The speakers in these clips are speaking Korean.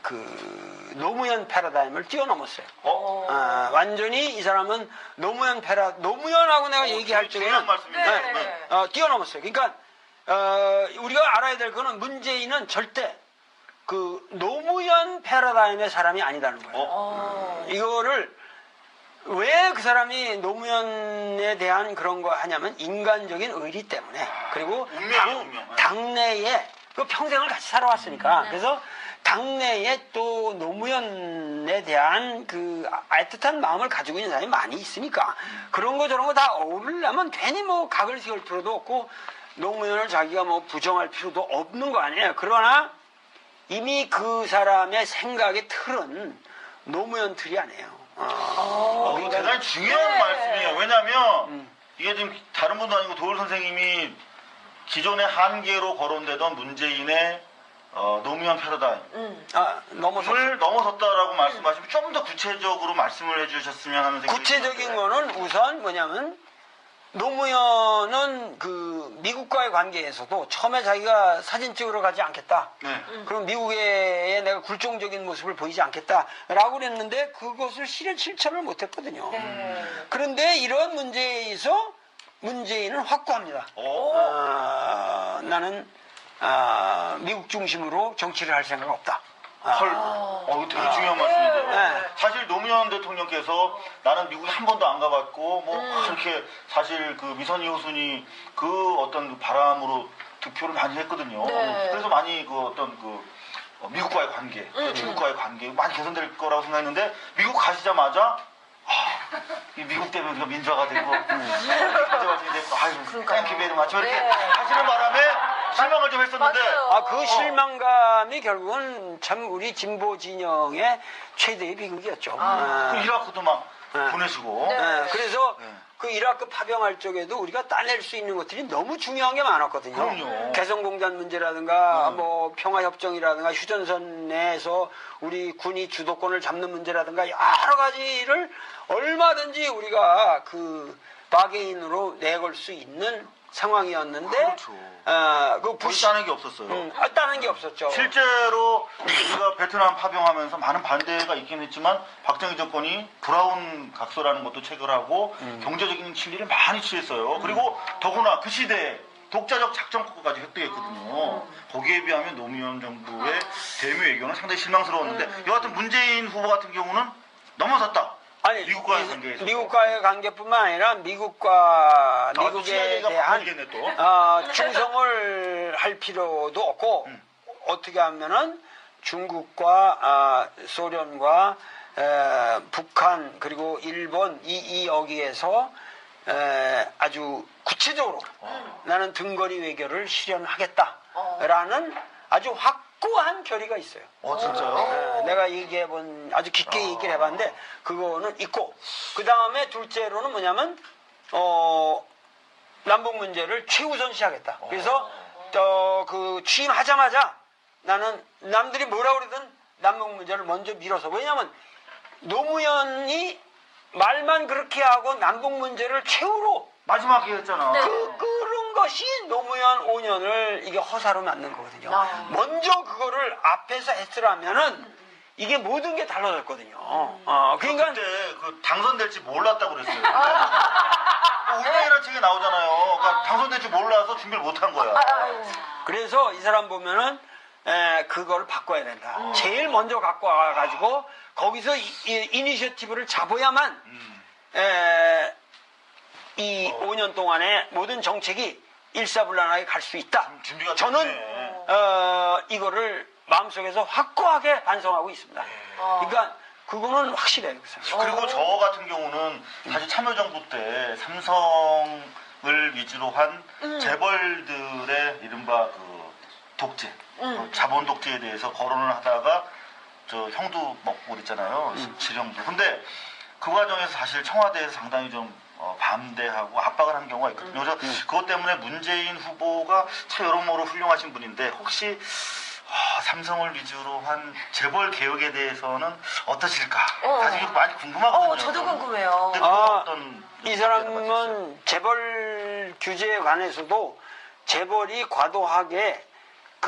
그 노무현 패러다임을 뛰어넘었어요. 완전히 이 사람은 노무현하고 내가 얘기할 적에는 뛰어넘었어요. 그러니까 우리가 알아야 될 거는 문재인은 절대 그 노무현 패러다임의 사람이 아니다는 거예요. 이거를 왜 그 사람이 노무현에 대한 그런 거 하냐면 인간적인 의리 때문에 그리고 당내에 그 평생을 같이 살아왔으니까 그래서 당내에 또 노무현에 대한 그 애틋한 마음을 가지고 있는 사람이 많이 있으니까 그런 거 저런 거 다 어울리려면 괜히 뭐 각을 세울 필요도 없고 노무현을 자기가 뭐 부정할 필요도 없는 거 아니에요. 그러나 이미 그 사람의 생각의 틀은 노무현 틀이 아니에요. 이거 대단히 중요한 말씀이에요. 왜냐하면 이게 지금 다른 분도 아니고 도울 선생님이 기존의 한계로 거론되던 문재인의 노무현 패러다임 넘어섰다라고 말씀하시면 좀 더 구체적으로 말씀을 해주셨으면 하는 생각이 구체적인 거는 우선 뭐냐면 노무현은 그 미국과의 관계에서도 처음에 자기가 사진 찍으러 가지 않겠다. 그럼 미국에 내가 굴종적인 모습을 보이지 않겠다라고 그랬는데 그것을 실천을 못했거든요. 그런데 이런 문제에 있어 문재인은 확고합니다. 나는 미국 중심으로 정치를 할 생각 없다. 이거 되게 중요한 말씀인데요. 사실 노무현 대통령께서 나는 미국에 한 번도 안 가봤고 뭐 그렇게 사실 그 미선희 호순이 그 어떤 그 바람으로 득표를 많이 했거든요. 그래서 많이 그 어떤 그 미국과의 관계, 중국과의 관계 많이 개선될 거라고 생각했는데 미국 가시자마자 이 미국 때문에 우리가 민주화가 되고 가져가시는데 아유 땡큐 베리 마치 이렇게 하시는 바람에 실망을 좀 했었는데 그 실망감이 결국은 참 우리 진보 진영의 최대의 비극이었죠. 그 이라크도 막 보내시고 그래서 그 이라크 파병할 쪽에도 우리가 따낼 수 있는 것들이 너무 중요한 게 많았거든요. 그럼요. 개성공단 문제라든가 뭐 평화협정이라든가 휴전선 내에서 우리 군이 주도권을 잡는 문제라든가 여러 가지를 얼마든지 우리가 그 바게인으로 내걸 수 있는 상황이었는데 그 따는 게 없었어요. 따는 게 없었죠. 실제로 우리가 베트남 파병하면서 많은 반대가 있긴 했지만 박정희 정권이 브라운 각서라는 것도 체결하고 경제적인 실리를 많이 취했어요. 그리고 더구나 그 시대에 독자적 작전국가까지 획득했거든요. 거기에 비하면 노무현 정부의 대미 외교는 상당히 실망스러웠는데 여하튼 문재인 후보 같은 경우는 넘어섰다. 아니, 미국과의 관계에서. 미국과의 관계뿐만 아니라 미국에 대한 충성을 할 필요도 없고 어떻게 하면은 중국과 소련과 북한 그리고 일본 이 여기에서 아주 구체적으로 나는 등거리 외교를 실현하겠다라는 아주 확고한 결의가 있어요. 진짜요? 내가 얘기해본 아주 깊게 얘기를 해봤는데 그거는 있고 그 다음에 둘째로는 뭐냐면 남북 문제를 최우선시하겠다. 그래서 그 취임하자마자 나는 남들이 뭐라 그러든 남북 문제를 먼저 밀어서 왜냐하면 노무현이 말만 그렇게 하고 남북 문제를 최후로 마지막에 했잖아. 그런 것이 노무현 5년을 이게 허사로 만든 거거든요. 먼저 그거를 앞에서 했으라면은 이게 모든 게 달라졌거든요. 그러니까 그때 그 당선될지 몰랐다고 그랬어요. 운명이라는 책에 나오잖아요. 그러니까 당선될지 몰라서 준비를 못한 거야. 그래서 이 사람 보면은 그거를 바꿔야 된다. 제일 먼저 갖고 와가지고 거기서 이니셔티브를 잡아야만 이 5년 동안의 모든 정책이 일사불란하게 갈 수 있다. 저는 이거를 마음속에서 확고하게 반성하고 있습니다. 그러니까 그거는 확실해요. 그리고 저 같은 경우는 사실 참여정부 때 삼성을 위주로 한 재벌들의 이른바 그 독재, 자본 독재에 대해서 거론을 하다가 저 형도 먹고 그랬잖아요. 지령도. 근데 그 과정에서 사실 청와대에서 상당히 좀 반대하고 압박을 한 경우가 있거든요. 그래서 그것 때문에 문재인 후보가 참 여러모로 훌륭하신 분인데 혹시 삼성을 위주로 한 재벌 개혁에 대해서는 어떠실까? 사실 이거 많이 궁금하거든요. 저도 궁금해요. 이 사람은 재벌 규제에 관해서도 재벌이 과도하게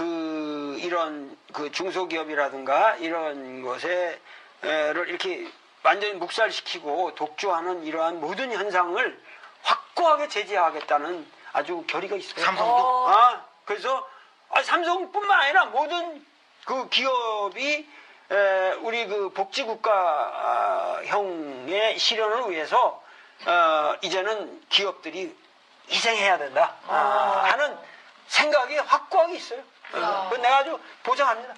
이런 중소기업이라든가 이런 것에 를 이렇게 완전히 묵살시키고 독주하는 이러한 모든 현상을 확고하게 제재하겠다는 아주 결의가 있어요. 삼성도? 그래서 삼성뿐만 아니라 모든 그 기업이 우리 그 복지국가형의 실현을 위해서 이제는 기업들이 희생해야 된다 하는 생각이 확고하게 있어요. 그건 내가 아주 보장합니다.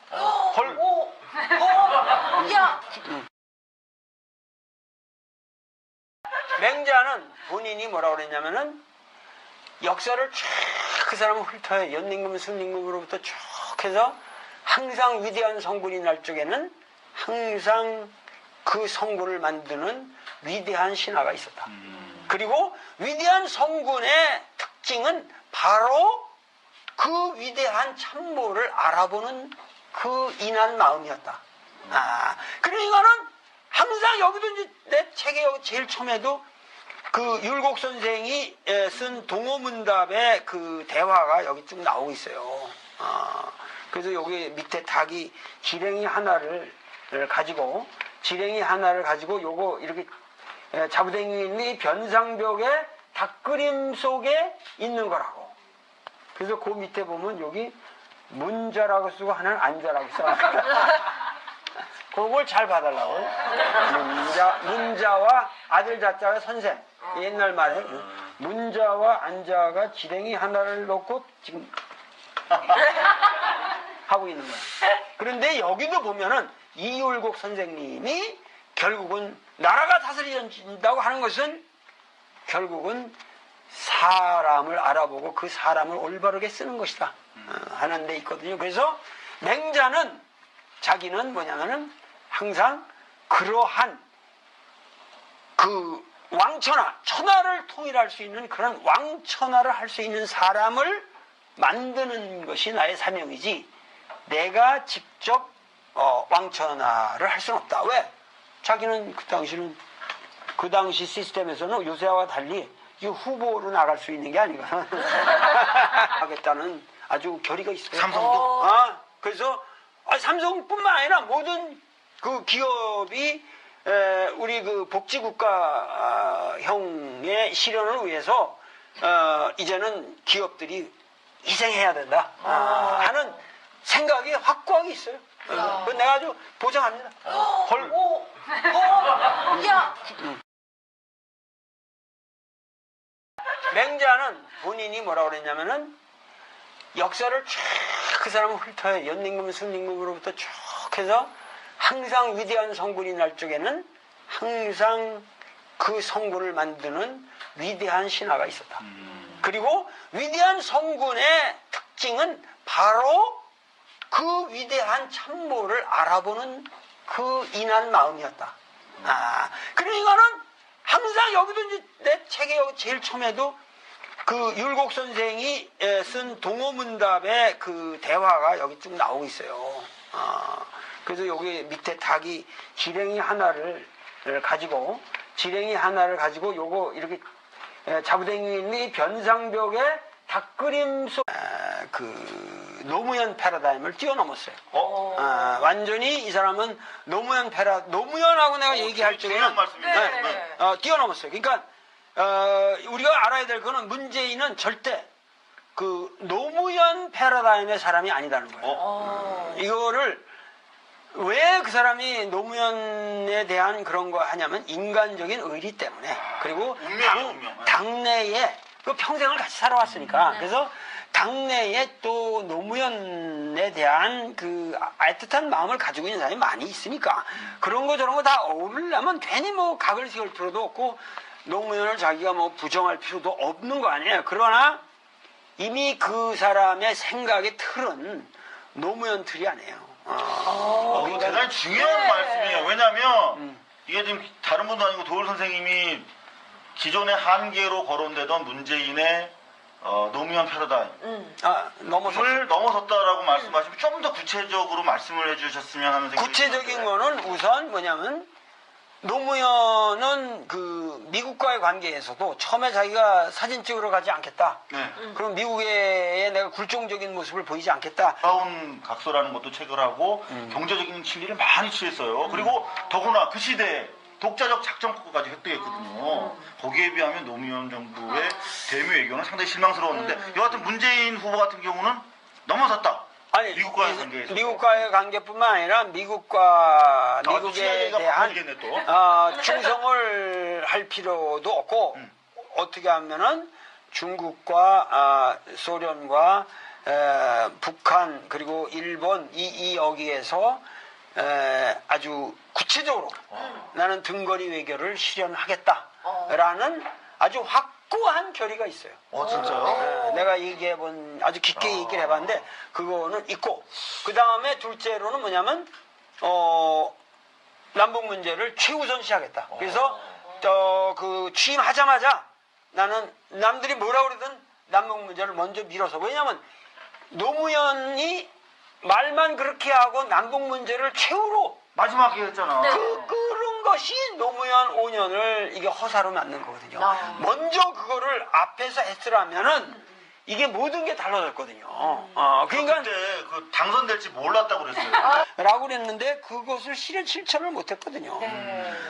야! 맹자는 본인이 뭐라고 그랬냐면은 역사를 쭉 그 사람은 훑어요. 연임금, 승림금으로부터 쭉 해서 항상 위대한 성군이 날 적에는 항상 그 성군을 만드는 위대한 신하가 있었다. 그리고 위대한 성군의 특징은 바로 그 위대한 참모를 알아보는 그 인한 마음이었다. 그러니까는 항상 여기도 이제 내 책에 여기 제일 처음에도 그 율곡 선생이 쓴 동호문답의 그 대화가 여기 쭉 나오고 있어요. 그래서 여기 밑에 닭이 지렁이 하나를 가지고 요거 이렇게 자부댕이 변상벽에 닭그림 속에 있는 거라고. 그래서 그 밑에 보면 여기 문자라고 쓰고 하나는 안자라고 써. 그걸 잘 봐달라고. 문자와 아들 자자가 선생. 옛날 말에 문자와 안자가 지렁이 하나를 놓고 지금 하고 있는 거야. 그런데 여기도 보면은 이율곡 선생님이 결국은 나라가 다스려진다고 하는 것은 결국은 사람을 알아보고 그 사람을 올바르게 쓰는 것이다 하는 데 있거든요. 그래서 맹자는 자기는 뭐냐면은 항상 그러한 그 천하를 통일할 수 있는 그런 왕천하를 할 수 있는 사람을 만드는 것이 나의 사명이지 내가 직접 왕천하를 할 수는 없다. 왜? 자기는 그 당시 시스템에서는 요새와 달리 이 후보로 나갈 수 있는 게 아니거든. 하겠다는 아주 결의가 있어요. 삼성도? 그래서 삼성뿐만 아니라 모든 그 기업이 우리 그 복지국가형의 실현을 위해서 이제는 기업들이 희생해야 된다 하는 생각이 확고하게 있어요. 그건 내가 아주 보장합니다. 야! 맹자는 본인이 뭐라고 그랬냐면은 역사를 쭉 그 사람은 훑어요. 연임금, 승림금으로부터 쭉 해서 항상 위대한 성군이 날 적에는 항상 그 성군을 만드는 위대한 신하가 있었다. 그리고 위대한 성군의 특징은 바로 그 위대한 참모를 알아보는 그 인한 마음이었다. 그러니까는 항상 여기도 이제 내 책에 여기 제일 처음에도 그 율곡 선생이 쓴 동호문답의 그 대화가 여기 쭉 나오고 있어요. 그래서 여기 밑에 닭이 지렁이 하나를 가지고 요거 이렇게 자부댕이 변상벽에 닭그림 속 그 노무현 패러다임을 뛰어넘었어요. 완전히 이 사람은 노무현하고 내가 얘기할 적에는 뛰어넘었어요. 그러니까 우리가 알아야 될 거는 문재인은 절대 그 노무현 패러다임의 사람이 아니다는 거예요. 이거를 왜 그 사람이 노무현에 대한 그런 거 하냐면 인간적인 의리 때문에 그리고 당내에 그 평생을 같이 살아왔으니까 그래서 당내에 또 노무현에 대한 그 애틋한 마음을 가지고 있는 사람이 많이 있으니까 그런 거 저런 거 다 어울리려면 괜히 뭐 각을 세울 필요도 없고 노무현을 자기가 뭐 부정할 필요도 없는 거 아니에요. 그러나 이미 그 사람의 생각의 틀은 노무현 틀이 아니에요. 이거 대단히 중요한 말씀이에요. 왜냐하면 이게 지금 다른 분도 아니고 도울 선생님이 기존의 한계로 거론되던 문재인의 노무현 패러다임을 넘어섰다라고 말씀하시면 좀 더 구체적으로 말씀을 해주셨으면 하는 생각이 구체적인 드는데. 거는 우선 뭐냐면 노무현은 그 미국과의 관계에서도 처음에 자기가 사진 찍으러 가지 않겠다. 네. 그럼 미국에 내가 굴종적인 모습을 보이지 않겠다. 브라운 각서라는 것도 체결하고 경제적인 진리를 많이 취했어요. 그리고 더구나 그 시대에 독자적 작전국가까지 획득했거든요. 거기에 비하면 노무현 정부의 대미 외교는 상당히 실망스러웠는데 여하튼 문재인 후보 같은 경우는 넘어섰다. 아니, 미국과의 관계에서. 미국과의 관계뿐만 아니라 미국에 대한 충성을 할 필요도 없고 어떻게 하면은 중국과 소련과 북한 그리고 일본 여기에서 아주 구체적으로 나는 등거리 외교를 실현하겠다라는 아주 확고한 결의가 있어요. 진짜요? 내가 아주 깊게 얘기를 해봤는데 그거는 있고 그 다음에 둘째로는 뭐냐면 남북 문제를 최우선시하겠다. 그래서 그 취임하자마자 나는 남들이 뭐라 그러든 남북 문제를 먼저 밀어서 왜냐하면 노무현이 말만 그렇게 하고 남북 문제를 최후로 마지막에 했잖아. 그런 것이 노무현 5년을 이게 허사로 만든 거거든요. 먼저 그거를 앞에서 했으라면은 이게 모든 게 달라졌거든요. 그러니까 그때 그 당선될지 몰랐다고 그랬어요. 라고 그랬는데 그것을 실천을 못했거든요.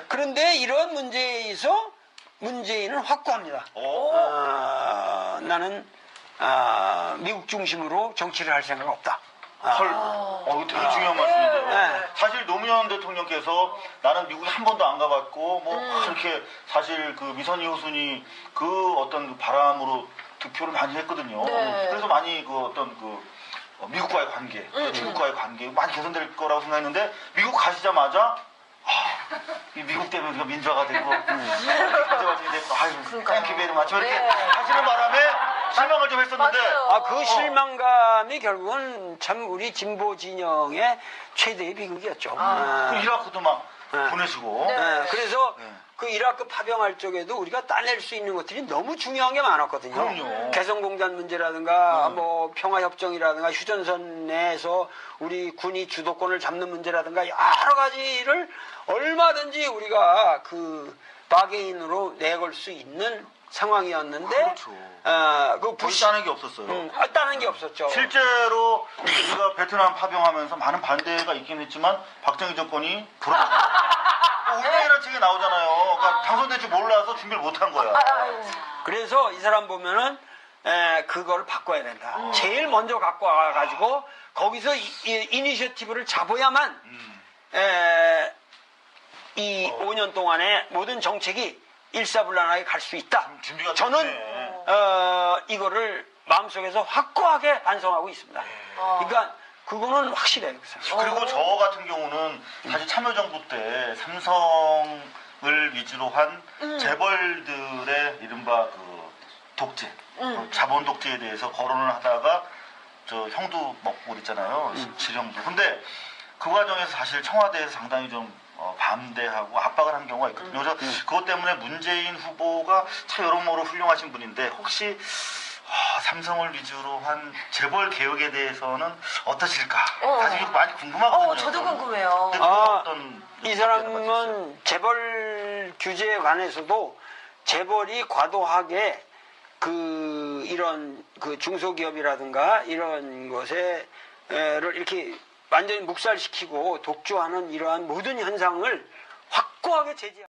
그런데 이런 문제에서 문재인은 확고합니다. 나는 미국 중심으로 정치를 할 생각 없다. 이거 되게 중요한 말씀인데요. 사실 노무현 대통령께서 나는 미국에 한 번도 안 가봤고 뭐 그렇게 사실 그 미선이 호순이 그 어떤 바람으로 득표를 많이 했거든요. 그래서 많이 그 어떤 그 미국과의 관계, 중국과의 관계 많이 개선될 거라고 생각했는데 미국 가시자마자 이 미국 때문에 우리가 민주화가 되고 민주화가 되고 아유 땡큐 베리 마치 이렇게 하시는 바람에 실망을 좀 했었는데 그 실망감이 결국은 참 우리 진보 진영의 최대의 비극이었죠. 그 이라크도 막 보내시고 그래서 그 이라크 파병할 적에도 우리가 따낼 수 있는 것들이 너무 중요한 게 많았거든요. 그럼요. 개성공단 문제라든가 뭐 평화협정이라든가 휴전선 내에서 우리 군이 주도권을 잡는 문제라든가 여러 가지를 얼마든지 우리가 그 바게인으로 내걸 수 있는 상황이었는데 그렇죠. 그 따는 게 없었어요. 따는 게 없었죠. 실제로 우리가 베트남 파병하면서 많은 반대가 있긴 했지만 박정희 정권이 불었다. 운명이라는 책이 나오잖아요. 그러니까 당선될 줄 몰라서 준비를 못한 거야. 그래서 이 사람 보면은 그걸 바꿔야 된다. 제일 먼저 갖고 와가지고 거기서 이니셔티브를 잡아야만 이 5년 동안의 모든 정책이 일사불란하게 갈 수 있다. 준비가 저는 됐네. 이거를 마음속에서 확고하게 반성하고 있습니다. 그러니까 그거는 확실해요. 그리고 저 같은 경우는 사실 참여정부 때 삼성을 위주로 한 재벌들의 이른바 그 독재, 자본 독재에 대해서 거론을 하다가 저 형도 먹고 그랬잖아요. 17형도. 근데 그 과정에서 사실 청와대에서 상당히 좀 반대하고 압박을 한 경우가 있거든요. 그래서 그것 때문에 문재인 후보가 참 여러모로 훌륭하신 분인데 혹시 삼성을 위주로 한 재벌 개혁에 대해서는 어떠실까? 사실 이거 많이 궁금하거든요. 저도 궁금해요. 이 사람은 재벌 규제에 관해서도 재벌이 과도하게 이런 중소기업이라든가 이런 것에를 이렇게 완전히 묵살시키고 독주하는 이러한 모든 현상을 확고하게 제지합니다.